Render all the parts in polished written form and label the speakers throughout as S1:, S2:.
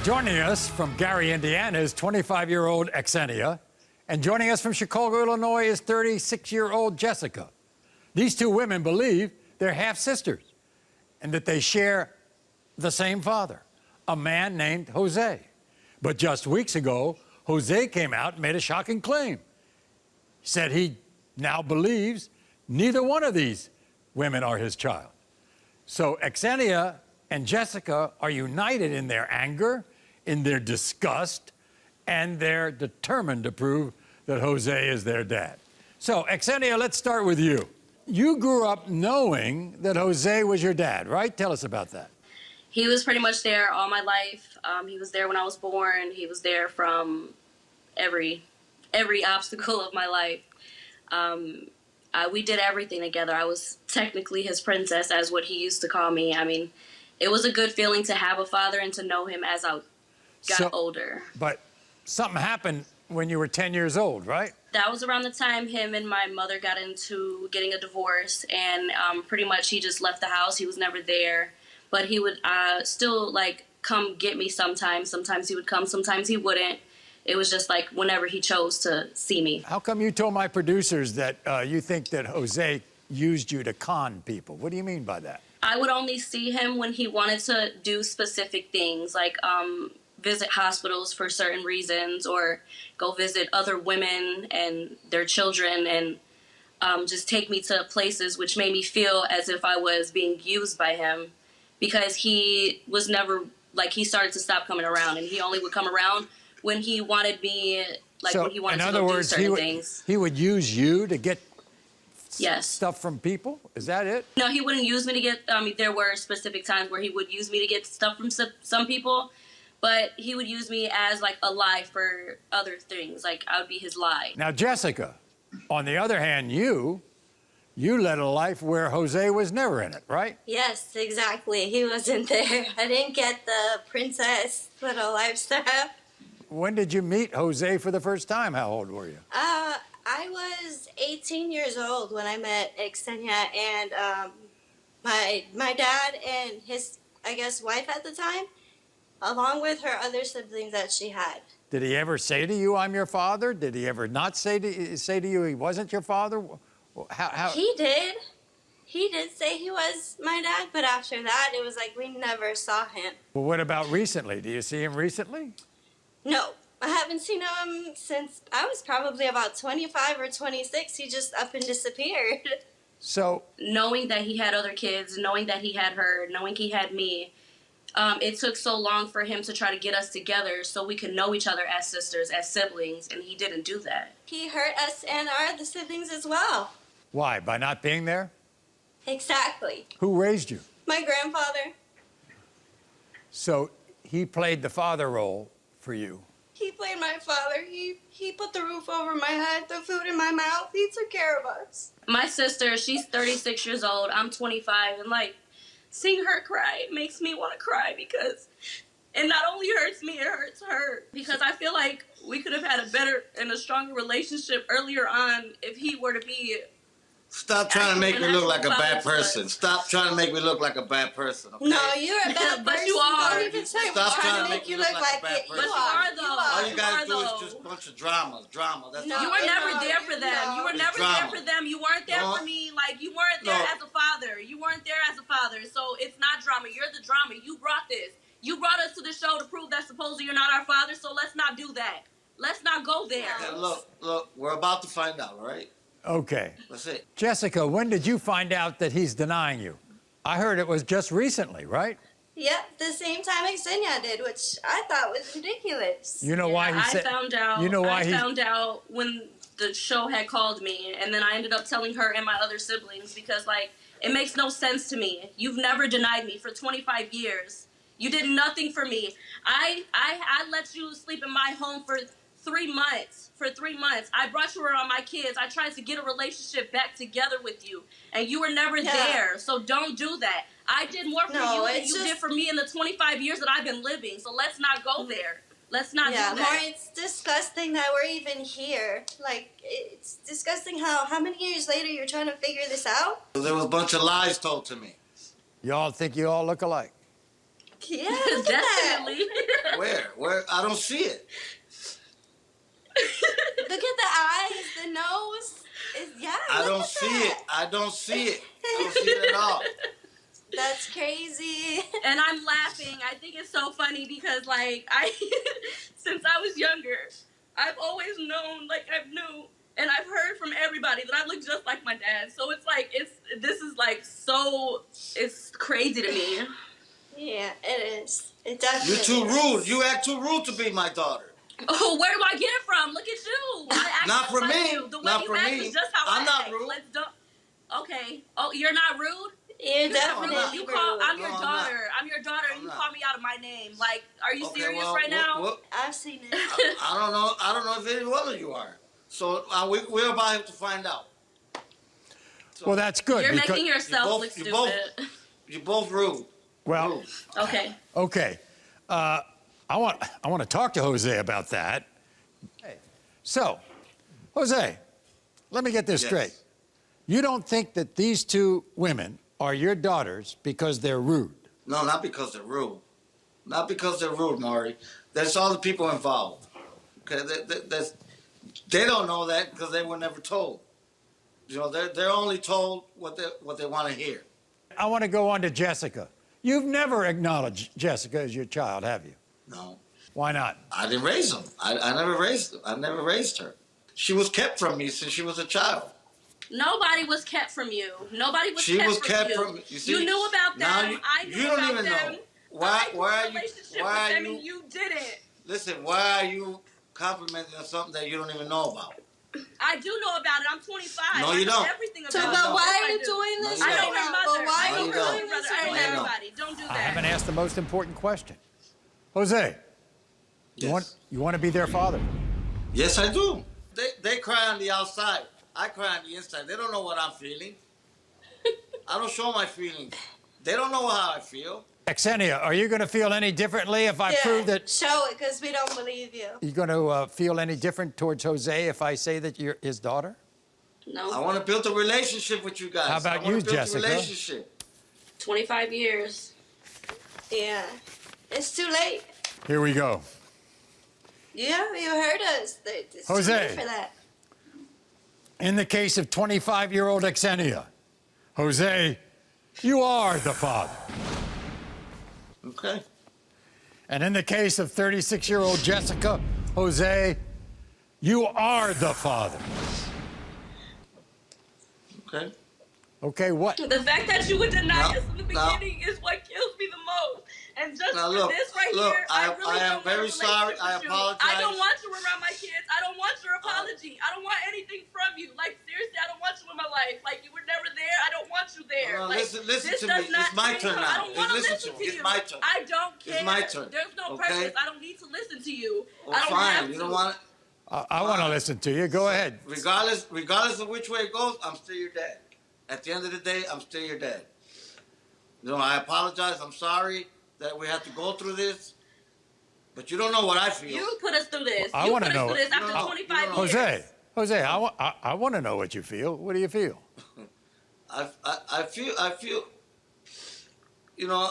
S1: Joining us from Gary, Indiana is 25-year-old Exenia, and joining us from Chicago, Illinois is 36-year-old Jessica. These two women believe they're half-sisters and that they share the same father, a man named Jose. But just weeks ago, Jose came out and made a shocking claim. He said he now believes neither one of these women are his child. So Exenia and Jessica are united in their anger, in their disgust, and they're determined to prove that Jose is their dad. So, Exenia, let's start with you. You grew up knowing that Jose was your dad, right? Tell us about that.
S2: He was pretty much there all my life. He was there when I was born. He was there from every obstacle of my life. We did everything together. I was technically his princess, as what he used to call me. I mean, it was a good feeling to have a father and to know him as I got older.
S1: But something happened when you were 10 years old, right?
S2: That was around the time him and my mother got into getting a divorce, and pretty much he just left the house. He was never there, but he would still, like, come get me sometimes. Sometimes he would come, sometimes he wouldn't. It was just, like, whenever he chose to see me.
S1: How come you told my producers that you think that Jose used you to con people? What do you mean by that?
S2: I would only see him when he wanted to do specific things, like visit hospitals for certain reasons, or go visit other women and their children, and just take me to places which made me feel as if I was being used by him, because he was never, like, he started to stop coming around, and he only would come around when he wanted me, like, when he wanted to go do certain things.
S1: He would use you to get
S2: yes.
S1: stuff from people? Is that it?
S2: No, he wouldn't use me to get, there were specific times where he would use me to get stuff from some people, but he would use me as, like, a lie for other things. Like, I would be his lie.
S1: Now, Jessica, on the other hand, you led a life where Jose was never in it, right?
S3: Yes, exactly. He wasn't there. I didn't get the princess little lifestyle.
S1: When did you meet Jose for the first time? How old were you?
S3: I was 18 years old when I met Exenia, and my dad and his, I guess, wife at the time, along with her other siblings that she had.
S1: Did he ever say to you, "I'm your father"? Did he ever not say to you he wasn't your father? How?
S3: He did. He did say he was my dad, but after that, it was like we never saw him.
S1: Well, what about recently? Do you see him recently?
S3: No. I haven't seen him since I was probably about 25 or 26. He just up and disappeared.
S1: So,
S2: knowing that he had other kids, knowing that he had her, knowing he had me, it took so long for him to try to get us together so we could know each other as sisters, as siblings, and he didn't do that.
S3: He hurt us and our other siblings as well.
S1: why? By not being there?
S3: Exactly.
S1: Who raised you?
S3: My grandfather.
S1: So, he played the father role for you.
S3: He played my father. He put the roof over my head, the food in my mouth. He took care of us.
S2: My sister, she's 36 years old. I'm 25, and, like, seeing her cry, it makes me want to cry, because it not only hurts me, it hurts her. Because I feel like we could have had a better and a stronger relationship earlier on if he were to be...
S4: Stop trying to make me look like a bad person. Stop trying to make me look like a bad person, okay?
S3: No, you're a bad person.
S2: But you are.
S3: Don't even say
S4: Stop
S3: we're trying to make you look like
S4: a bad
S3: it.
S4: person.
S2: But you are, though.
S4: All you guys do
S2: though.
S4: is just a bunch of drama. That's
S3: No,
S4: all.
S2: You were never
S3: no,
S2: there for them.
S3: no.
S2: You were
S4: It's
S2: never
S4: drama.
S2: there for them. You weren't there
S4: No.
S2: for me. Like, you weren't there
S4: No.
S2: as a father. You weren't there as a father. So it's not drama. You're the drama. You brought this. You brought us to the show to prove that supposedly you're not our father, so let's not do that. Let's not go there.
S4: Okay, look, we're about to find out, all right?
S1: Okay.
S4: That's it.
S1: Jessica, when did you find out that he's denying you? I heard it was just recently, right?
S3: Yep, the same time Exenia did, which I thought was ridiculous.
S1: You know why he said...
S2: I found out.
S1: You know why
S2: I found out when the show had called me, and then I ended up telling her and my other siblings, because, like, it makes no sense to me. You've never denied me for 25 years. You did nothing for me. I let you sleep in my home for 3 months. For 3 months. I brought you around my kids. I tried to get a relationship back together with you, and you were never there. So don't do that. I did more for you than you did for me in the 25 years that I've been living. So let's not go there. Let's not do that.
S3: Maury, it's disgusting that we're even here. Like, it's disgusting how many years later you're trying to figure this out?
S4: There was a bunch of lies told to me.
S1: Y'all think you all look alike?
S3: Yeah, look at that.
S2: Definitely.
S4: Where? I don't see it.
S3: Look at the eyes, the nose. Yeah,
S4: I
S3: look
S4: don't
S3: at
S4: see
S3: that.
S4: it. I don't see it. I don't see it at all.
S3: That's crazy.
S2: And I'm laughing. I think it's so funny because, like, since I was younger, I've always known, like, I've knew, and I've heard from everybody that I look just like my dad. So it's like, this is like it's crazy to me.
S3: Yeah, it is. It definitely
S4: You're too
S3: is.
S4: rude. You act too rude to be my daughter.
S2: Oh, where do I get it from? Look at you. I act
S4: Not
S2: just
S4: for
S2: like
S4: me.
S2: you. The way
S4: Not
S2: you
S4: for
S2: act
S4: me.
S2: is just how
S4: I'm
S2: I
S4: not
S2: act.
S4: rude.
S2: Let's do. Okay. Oh, you're not rude?
S3: You're
S2: Not
S3: definitely
S2: rude. You call.
S3: rude.
S2: I'm your
S4: No, I'm
S2: daughter. I'm your daughter, and
S4: I'm
S2: you
S4: not.
S2: call me out of my name. Like, are you
S4: Okay,
S2: serious
S4: well,
S2: right now?
S3: I've seen it.
S4: I don't know. I don't know if any one of you are. So we're about to find out. So
S1: Well, that's good.
S2: You're
S1: because-
S2: making yourself
S4: both-
S2: look
S4: you
S2: stupid.
S4: both- You're both rude.
S1: Well,
S4: Rude.
S2: Okay.
S1: okay. I want to talk to Jose about that. So, Jose, let me get this
S4: Yes.
S1: straight. You don't think that these two women are your daughters because they're rude?
S4: No, not because they're rude. Not because they're rude, Maury. That's all the people involved. Okay, they don't know that because they were never told. You know, they're only told what they want to hear.
S1: I want to go on to Jessica. You've never acknowledged Jessica as your child, have you?
S4: No,
S1: Why not?
S4: I didn't raise them. I never raised them. I never raised her. She was kept from me since she was a child.
S2: Nobody was kept from you. Nobody was
S4: She
S2: kept
S4: was
S2: from
S4: kept
S2: you.
S4: from me. You see,
S2: You knew about
S4: now
S2: them. I knew
S4: you don't
S2: about
S4: even
S2: them.
S4: know. Why
S2: I
S4: are
S2: had a
S4: you?
S2: relationship
S4: Why
S2: with
S4: are
S2: them
S4: you?
S2: and you didn't.
S4: Listen, why are you complimenting on something that you don't even know about?
S2: I do know about it. I'm 25.
S4: No,
S2: I
S4: you
S2: know
S4: don't.
S2: everything about
S3: So,
S2: it.
S3: but
S4: No,
S3: why
S2: Yes,
S3: are
S2: I
S3: you
S2: do.
S3: doing this
S4: No,
S2: I
S4: you
S3: right
S2: know
S4: don't.
S2: her
S3: now?
S2: mother.
S3: But why
S2: I
S3: are
S2: know
S3: you
S2: her
S4: don't.
S3: doing
S2: brother.
S3: this
S2: I know
S3: right
S4: No, you
S3: now?
S4: don't.
S2: everybody. Don't do
S1: I
S2: that.
S1: haven't asked the most important question. Jose,
S4: Yes.
S1: you want to be their father?
S4: Yes, I do. They cry on the outside. I cry on the inside. They don't know what I'm feeling. I don't show my feelings. They don't know how I feel.
S1: Exenia, are you going to feel any differently if I prove that
S3: Show it, because we don't believe you.
S1: you're going to feel any different towards Jose if I say that you're his daughter?
S2: No.
S4: I want to build a relationship with you guys.
S1: How about
S4: I wanna
S1: you,
S4: build
S1: Jessica?
S4: A relationship.
S2: 25 years.
S3: Yeah. It's too late.
S1: Here we go.
S3: Yeah, you heard us. It's too
S1: Jose.
S3: late for that.
S1: In the case of 25-year-old Exenia, Jose, you are the father.
S4: Okay.
S1: And in the case of 36-year-old Jessica, Jose, you are the father.
S4: Okay.
S1: Okay, what?
S2: The fact that you would deny
S4: No,
S2: this in the
S4: no.
S2: beginning is what kills me the most. And just
S4: Now,
S2: for
S4: look,
S2: this right
S4: look,
S2: here,
S4: I-
S2: really
S4: I am
S2: don't want a
S4: very sorry.
S2: relationship
S4: I
S2: with you.
S4: apologize.
S2: I don't want you around my kids. I don't want your apology. I don't want anything from you. Like, seriously, I don't want you in my life. Like, you were never there. I don't want you there.
S4: No,
S2: like,
S4: listen
S2: this
S4: to
S2: does
S4: me.
S2: not
S4: It's my
S2: change
S4: turn
S2: her.
S4: now.
S2: I don't want to
S4: Listen
S2: listen
S4: to
S2: to
S4: me.
S2: you.
S4: It's my turn.
S2: I don't care.
S4: It's my turn.
S2: There's no
S4: Okay?
S2: purpose. I don't need to listen to you.
S4: Well,
S2: I don't have
S4: fine. You
S2: to.
S4: don't want it.
S1: I want to listen to you. Go ahead.
S4: Regardless of which way it goes, I'm still your dad. At the end of the day, I'm still your dad. You know, I apologize. I'm sorry that we had to go through this. But you don't know what I feel.
S2: You put us through this.
S1: I
S2: You
S1: wanna
S2: put us
S1: know
S2: through
S1: it.
S2: this after
S4: You don't know.
S2: 25
S4: You don't know.
S2: years.
S1: Jose, I want to know what you feel. What do you feel?
S4: I feel. You know,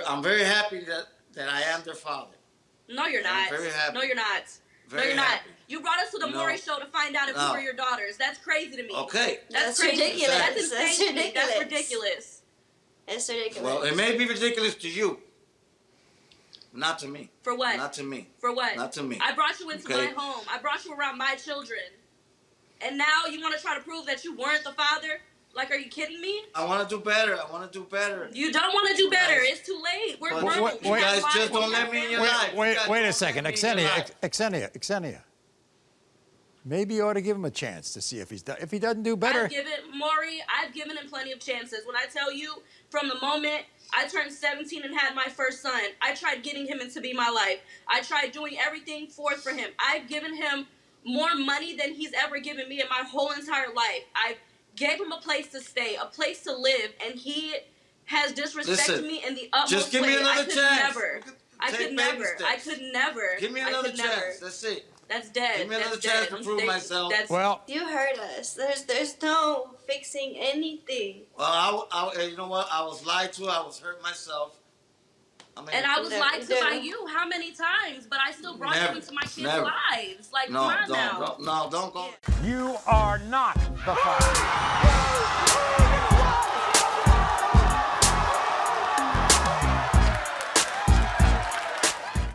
S4: I'm very happy that I am their father.
S2: No, you're
S4: I'm
S2: not.
S4: very happy.
S2: No, you're not. No,
S4: Very
S2: you're not.
S4: happy.
S2: You brought us to the
S4: No.
S2: Maury show to find out if we
S4: No.
S2: were your daughters. That's crazy to me.
S4: Okay.
S3: That's
S2: crazy.
S3: ridiculous.
S2: That's insane
S3: That's
S2: to me. That's
S3: ridiculous.
S2: ridiculous.
S3: It's ridiculous.
S4: Well, it may be ridiculous to you. Not to me.
S2: For what?
S4: Not to me.
S2: For what?
S4: Not to me.
S2: I brought you into
S4: Okay.
S2: my home. I brought you around my children. And now you want to try to prove that you weren't the father? Like, are you kidding me?
S4: I want to do better. I want to do better.
S2: You don't want to do better.
S4: Guys.
S2: It's too late. We're
S4: But
S2: grown.
S1: wait,
S2: We
S1: wait.
S4: You
S2: have
S4: guys
S2: lives.
S4: just don't
S2: We
S4: let
S2: have
S4: me in your
S2: families.
S4: life. You
S1: Wait
S4: guys
S1: a
S4: don't
S1: second.
S4: let me in your
S1: Exenia,
S4: life.
S1: Exenia. Maybe you ought to give him a chance to see if if he doesn't do better.
S2: I've given him plenty of chances. When I tell you, from the moment I turned 17 and had my first son, I tried getting him into be my life. I tried doing everything forth for him. I've given him more money than he's ever given me in my whole entire life. I gave him a place to stay, a place to live, and he has disrespected
S4: Listen,
S2: me in the utmost
S4: Just give
S2: way.
S4: me another
S2: I could
S4: chance.
S2: never. I
S4: Take
S2: could
S4: baby
S2: never. I
S4: steps.
S2: could never.
S4: Give me
S2: I
S4: another
S2: could
S4: chance.
S2: never.
S4: That's it.
S2: That's dead.
S4: Give me another
S2: That's
S4: chance
S2: dead.
S4: to
S2: I'm
S4: prove
S2: staying-
S4: myself.
S2: That's
S1: Well,
S3: You heard us. There's no fixing anything.
S4: Well, you know what? I was lied to. I was hurt myself. I mean,
S2: And I was
S3: Never
S2: lied to
S3: do.
S2: by you how many times, but I still brought
S4: Never,
S2: you into my kids'
S4: never.
S2: lives. Like,
S4: no,
S2: come on now.
S4: don't go.
S5: You are not the father.